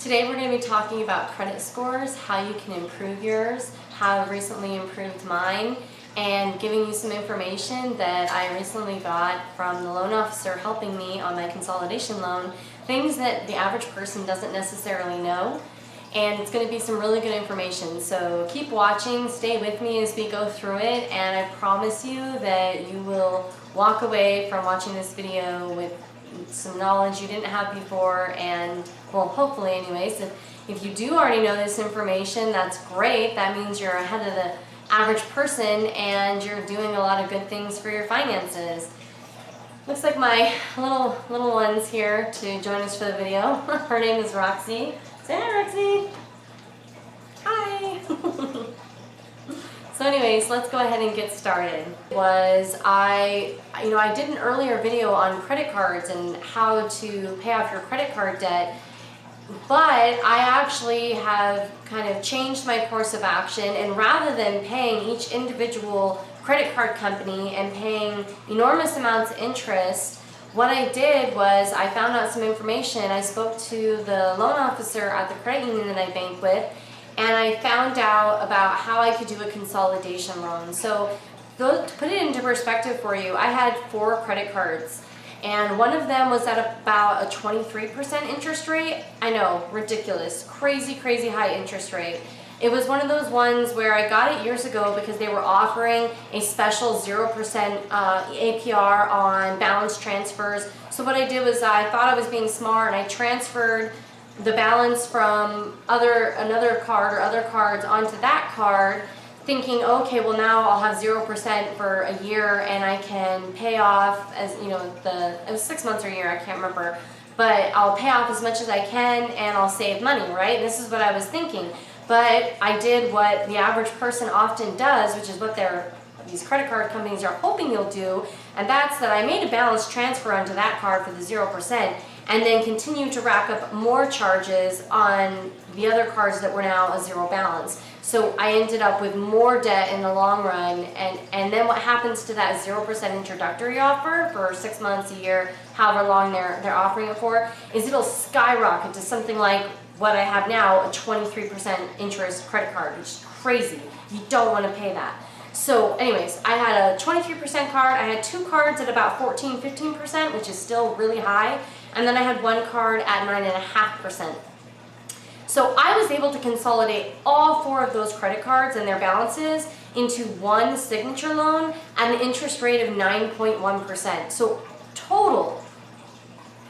Today we're going to be talking about credit scores, how you can improve yours, how I've recently improved mine, and giving you some information that I recently got from the loan officer helping me on my consolidation loan, things that the average person doesn't necessarily know, and it's going to be some really good information. So keep watching, stay with me as we go through it, and I promise you that you will walk away from watching this video with some knowledge you didn't have before, and well, hopefully anyways. If you do already know this information, that's great. That means you're ahead of the average person and you're doing a lot of good things for your finances. Looks like my little one's here to join us for the video. Her name is Roxy. Say hi, Roxy. Hi. So anyways, let's go ahead and get started. I did an earlier video on credit cards and how to pay off your credit card debt, but I actually have kind of changed my course of action, and rather than paying each individual credit card company and paying enormous amounts of interest, what I did was I found out some information. I spoke to the loan officer at the credit union that I bank with, and I found out about how I could do a consolidation loan. So to put it into perspective for you, I had 4 credit cards, and one of them was at about a 23% interest rate. I know, ridiculous, crazy high interest rate. It was one of those ones where I got it years ago because they were offering a special 0% APR on balance transfers. So what I did was I thought I was being smart, and I transferred the balance from another card or other cards onto that card, thinking, okay, well now I'll have 0% for a year and I can pay off, as you know, it was 6 months or a year, I can't remember, but I'll pay off as much as I can and I'll save money, right? This is what I was thinking. But I did what the average person often does, which is what these credit card companies are hoping you'll do, and that's that I made a balance transfer onto that card for the 0%, and then continue to rack up more charges on the other cards that were now a zero balance. So I ended up with more debt in the long run, and then what happens to that 0% introductory offer for 6 months, a year, however long they're offering it for, is it'll skyrocket to something like what I have now, a 23% interest credit card, which is crazy. You don't want to pay that. So anyways, I had a 23% card, I had 2 cards at about 14-15%, which is still really high, and then I had 1 card at 9.5%. So I was able to consolidate all 4 of those credit cards and their balances into one signature loan at an interest rate of 9.1%. So total,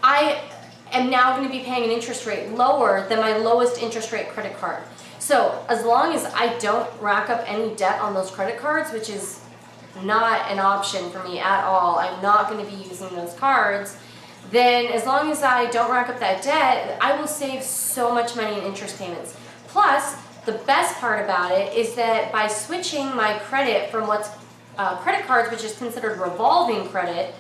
I am now going to be paying an interest rate lower than my lowest interest rate credit card. So as long as I don't rack up any debt on those credit cards, which is not an option for me at all, I'm not going to be using those cards, then as long as I don't rack up that debt, I will save so much money in interest payments. Plus, the best part about it is that by switching my credit from what's credit cards, which is considered revolving credit,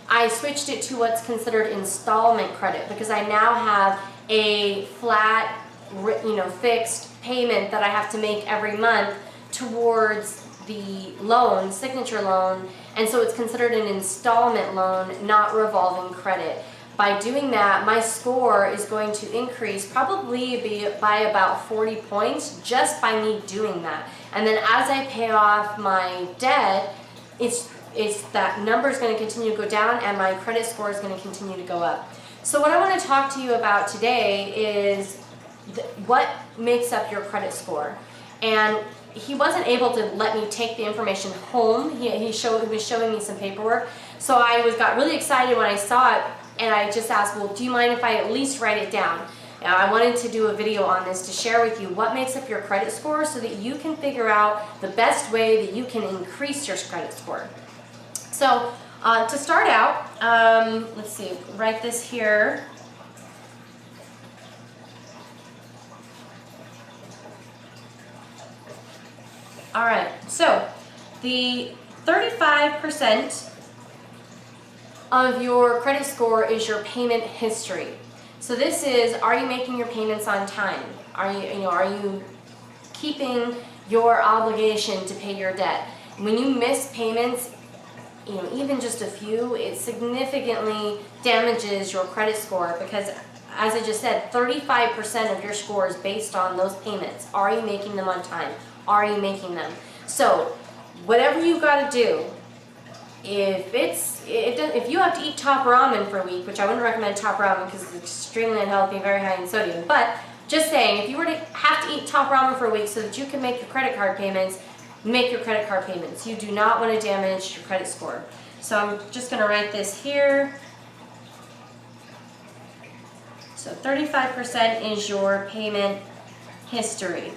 I switched it to what's considered installment credit, because I now have a flat, fixed payment that I have to make every month towards the loan, signature loan, and so it's considered an installment loan, not revolving credit. By doing that, my score is going to increase probably by about 40 points just by me doing that. And then as I pay off my debt, it's that number is going to continue to go down and my credit score is going to continue to go up. So what I want to talk to you about today is what makes up your credit score. And he wasn't able to let me take the information home. He was showing me some paperwork. So I got really excited when I saw it, and I just asked, well, do you mind if I at least write it down? Now, I wanted to do a video on this to share with you what makes up your credit score so that you can figure out the best way that you can increase your credit score. So to start out, let's see, write this here. All right, so the 35% of your credit score is your payment history. So this is, are you making your payments on time? Are you keeping your obligation to pay your debt? When you miss payments, even just a few, it significantly damages your credit score, because as I just said, 35% of your score is based on those payments. Are you making them on time? Are you making them? So whatever you got to do, if you have to eat top ramen for a week, which I wouldn't recommend top ramen because it's extremely unhealthy, very high in sodium, but just saying, if you were to have to eat top ramen for a week so that you can make your credit card payments, make your credit card payments. You do not want to damage your credit score. So I'm just going to write this here. So 35% is your payment history.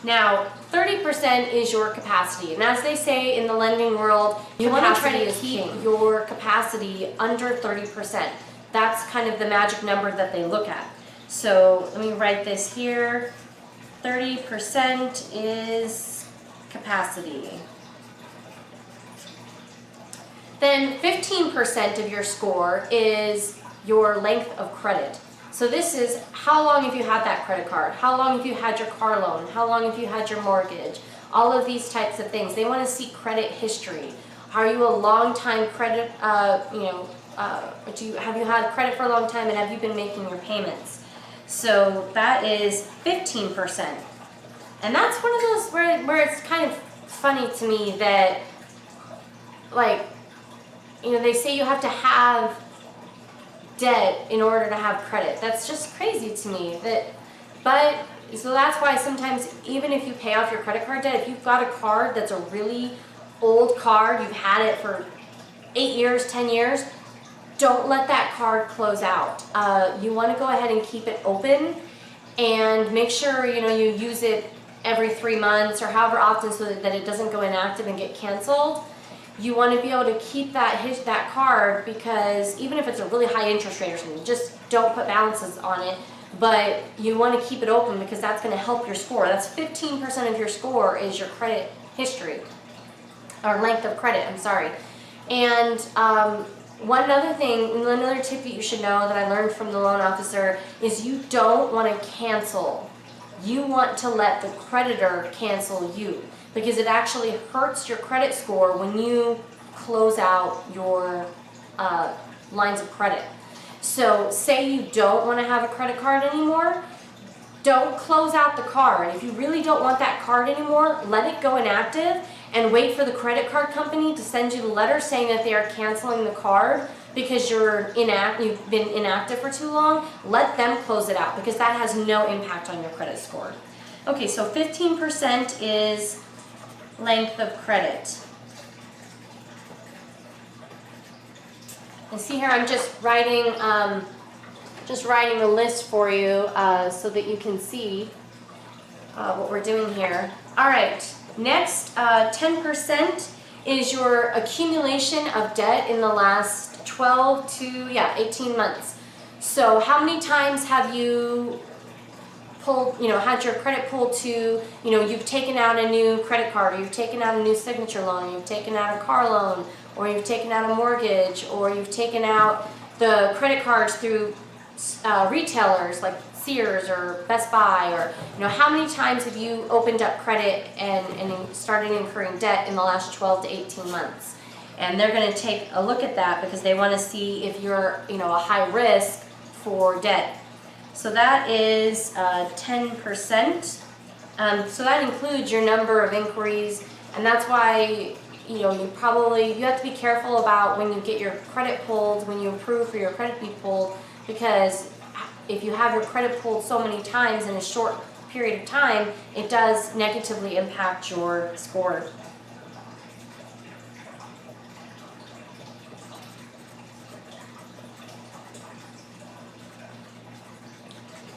Now, 30% is your capacity. And as they say in the lending world, you want to try to keep your capacity under 30%. That's kind of the magic number that they look at. So let me write this here. 30% is capacity. Then 15% of your score is your length of credit. So this is how long have you had that credit card? How long have you had your car loan? How long have you had your mortgage? All of these types of things. They want to see credit history. Are you a long time credit, have you had credit for a long time and have you been making your payments? So that is 15%. And that's one of those where it's kind of funny to me that, like, they say you have to have debt in order to have credit. That's just crazy to me. So that's why sometimes even if you pay off your credit card debt, if you've got a card that's a really old card, you've had it for 8 years, 10 years, don't let that card close out. You want to go ahead and keep it open and make sure you use it every 3 months or however often so that it doesn't go inactive and get canceled. You want to be able to keep that card because even if it's a really high interest rate or something, just don't put balances on it. But you want to keep it open because that's going to help your score. That's 15% of your score is your credit history, or length of credit, I'm sorry. And one other thing, another tip that you should know that I learned from the loan officer is you don't want to cancel. You want to let the creditor cancel you, because it actually hurts your credit score when you close out your lines of credit. So say you don't want to have a credit card anymore, don't close out the card. If you really don't want that card anymore, let it go inactive and wait for the credit card company to send you the letter saying that they are canceling the card because you've been inactive for too long. Let them close it out because that has no impact on your credit score. Okay, so 15% is length of credit. And see here, I'm just writing a list for you so that you can see what we're doing here. All right, next, 10% is your accumulation of debt in the last 12 to 18 months. So how many times have you had your credit pulled to, you've taken out a new credit card, or you've taken out a new signature loan, or you've taken out a car loan, or you've taken out a mortgage, or you've taken out the credit cards through retailers like Sears or Best Buy, or how many times have you opened up credit and started incurring debt in the last 12 to 18 months? And they're going to take a look at that because they want to see if you're a high risk for debt. So that is 10%. So that includes your number of inquiries, and that's why you have to be careful about when you get your credit pulled, when you approve for your credit to be pulled, because if you have your credit pulled so many times in a short period of time, it does negatively impact your score.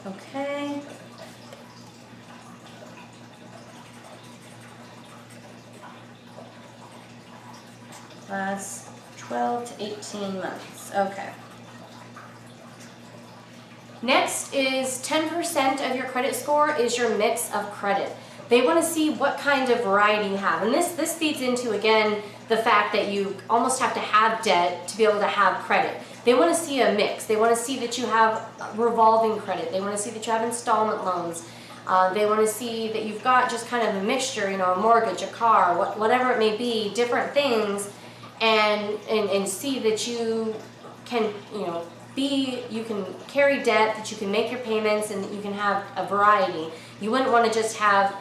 Okay. Last 12 to 18 months. Okay. Next is 10% of your credit score is your mix of credit. They want to see what kind of variety you have. And this feeds into, again, the fact that you almost have to have debt to be able to have credit. They want to see a mix. They want to see that you have revolving credit. They want to see that you have installment loans. They want to see that you've got just kind of a mixture, a mortgage, a car, whatever it may be, different things, and see that you can, B, you can carry debt, that you can make your payments, and you can have a variety. You wouldn't want to just have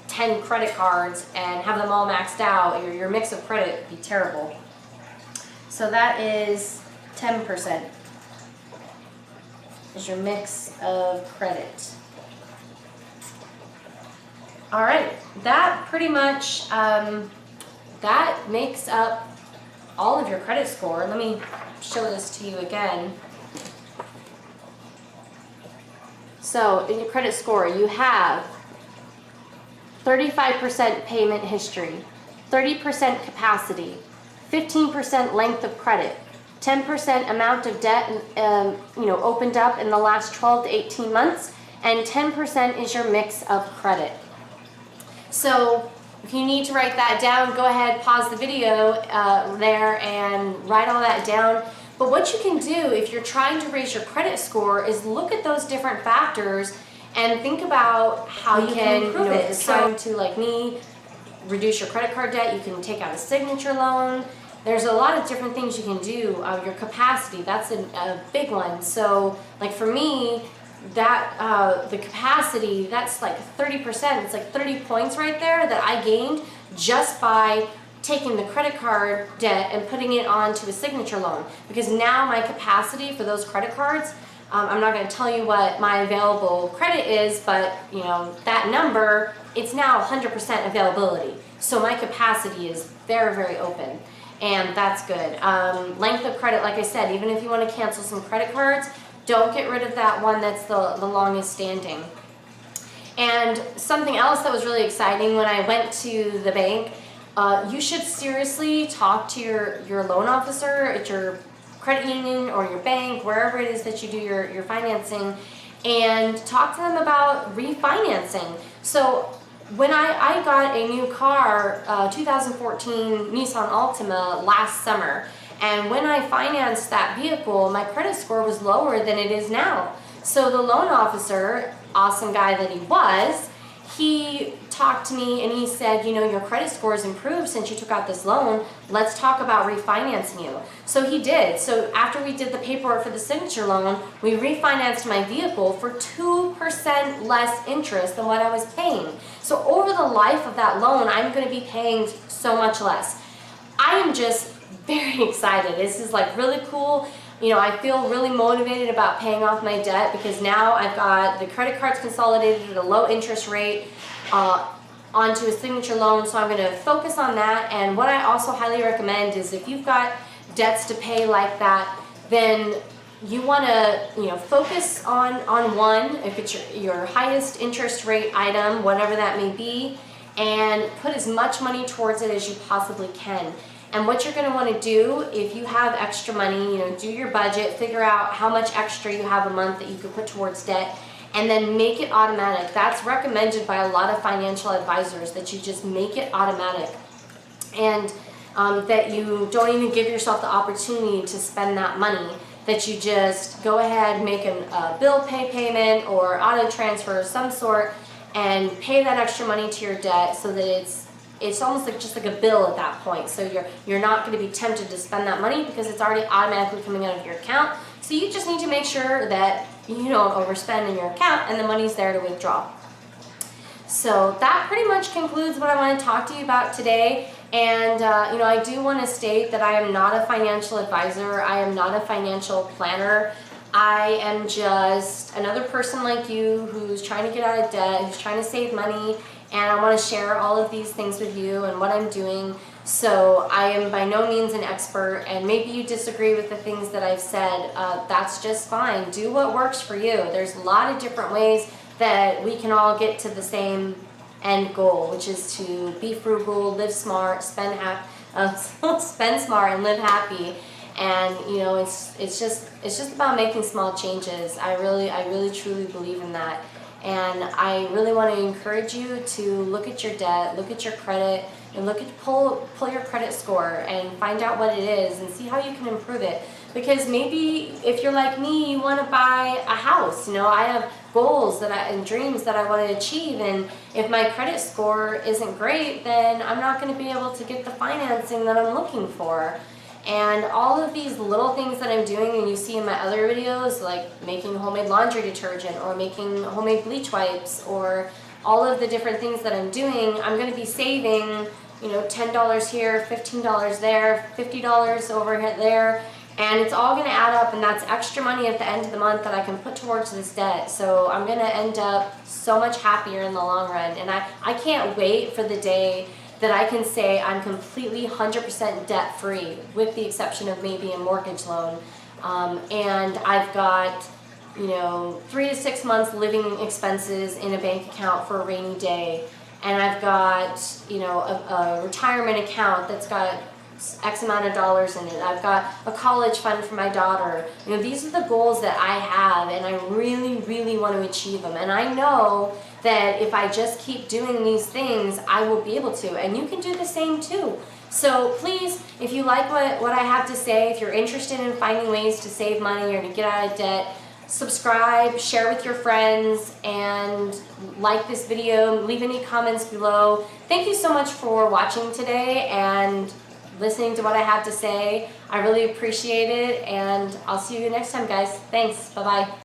10 credit cards and have them all maxed out. Your mix of credit would be terrible. So that is 10% is your mix of credit. All right, that pretty much, that makes up all of your credit score. Let me show this to you again. So in your credit score, you have 35% payment history, 30% capacity, 15% length of credit, 10% amount of debt opened up in the last 12 to 18 months, and 10% is your mix of credit. So if you need to write that down, go ahead, pause the video there and write all that down. But what you can do if you're trying to raise your credit score is look at those different factors and think about how you can improve it. It's time to, like me, reduce your credit card debt. You can take out a signature loan. There's a lot of different things you can do. Your capacity, that's a big one. So like for me, that the capacity, that's like 30%. It's like 30 points right there that I gained just by taking the credit card debt and putting it onto a signature loan. Because now my capacity for those credit cards, I'm not going to tell you what my available credit is, but that number, it's now 100% availability. So my capacity is very, very open, and that's good. Length of credit, like I said, even if you want to cancel some credit cards, don't get rid of that one that's the longest standing. And something else that was really exciting when I went to the bank, you should seriously talk to your loan officer at your credit union or your bank, wherever it is that you do your financing, and talk to them about refinancing. So when I got a new car, 2014 Nissan Altima last summer, and when I financed that vehicle, my credit score was lower than it is now. So the loan officer, awesome guy that he was, he talked to me and he said, your credit score has improved since you took out this loan. Let's talk about refinancing you. So he did. So after we did the paperwork for the signature loan, we refinanced my vehicle for 2% less interest than what I was paying. So over the life of that loan, I'm going to be paying so much less. I am just very excited. This is like really cool. I feel really motivated about paying off my debt because now I've got the credit cards consolidated at a low interest rate onto a signature loan. So I'm going to focus on that. And what I also highly recommend is if you've got debts to pay like that, then you want to focus on one, if it's your highest interest rate item, whatever that may be, and put as much money towards it as you possibly can. And what you're going to want to do, if you have extra money, do your budget, figure out how much extra you have a month that you can put towards debt, and then make it automatic. That's recommended by a lot of financial advisors, that you just make it automatic. And that you don't even give yourself the opportunity to spend that money, that you just go ahead, make a bill pay payment or auto transfer of some sort, and pay that extra money to your debt so that it's almost like just like a bill at that point. So you're not going to be tempted to spend that money because it's already automatically coming out of your account. So you just need to make sure that you don't overspend in your account and the money's there to withdraw. So that pretty much concludes what I want to talk to you about today. And I do want to state that I am not a financial advisor. I am not a financial planner. I am just another person like you who's trying to get out of debt, who's trying to save money, and I want to share all of these things with you and what I'm doing. So I am by no means an expert, and maybe you disagree with the things that I've said. That's just fine. Do what works for you. There's a lot of different ways that we can all get to the same end goal, which is to be frugal, live smart, spend smart, and live happy. And it's just about making small changes. I really truly believe in that. And I really want to encourage you to look at your debt, look at your credit, and pull your credit score and find out what it is and see how you can improve it. Because maybe if you're like me, you want to buy a house. I have goals and dreams that I want to achieve, and if my credit score isn't great, then I'm not going to be able to get the financing that I'm looking for. And all of these little things that I'm doing and you see in my other videos, like making homemade laundry detergent or making homemade bleach wipes, or all of the different things that I'm doing, I'm going to be saving, you know, $10 here, $15 there, $50 over here, there, and it's all going to add up, and that's extra money at the end of the month that I can put towards this debt. So I'm going to end up so much happier in the long run, and I can't wait for the day that I can say I'm completely 100% debt free, with the exception of maybe a mortgage loan, and I've got, you know, 3 to 6 months living expenses in a bank account for a rainy day, and I've got, you know, a retirement account that's got X amount of dollars in it. I've got a college fund for my daughter. You know, these are the goals that I have, and I really, really want to achieve them. And I know that if I just keep doing these things, I will be able to. And you can do the same too. So please, if you like what I have to say, if you're interested in finding ways to save money or to get out of debt, subscribe, share with your friends, and like this video. Leave any comments below. Thank you so much for watching today and listening to what I have to say. I really appreciate it, and I'll see you next time, guys. Thanks. Bye-bye.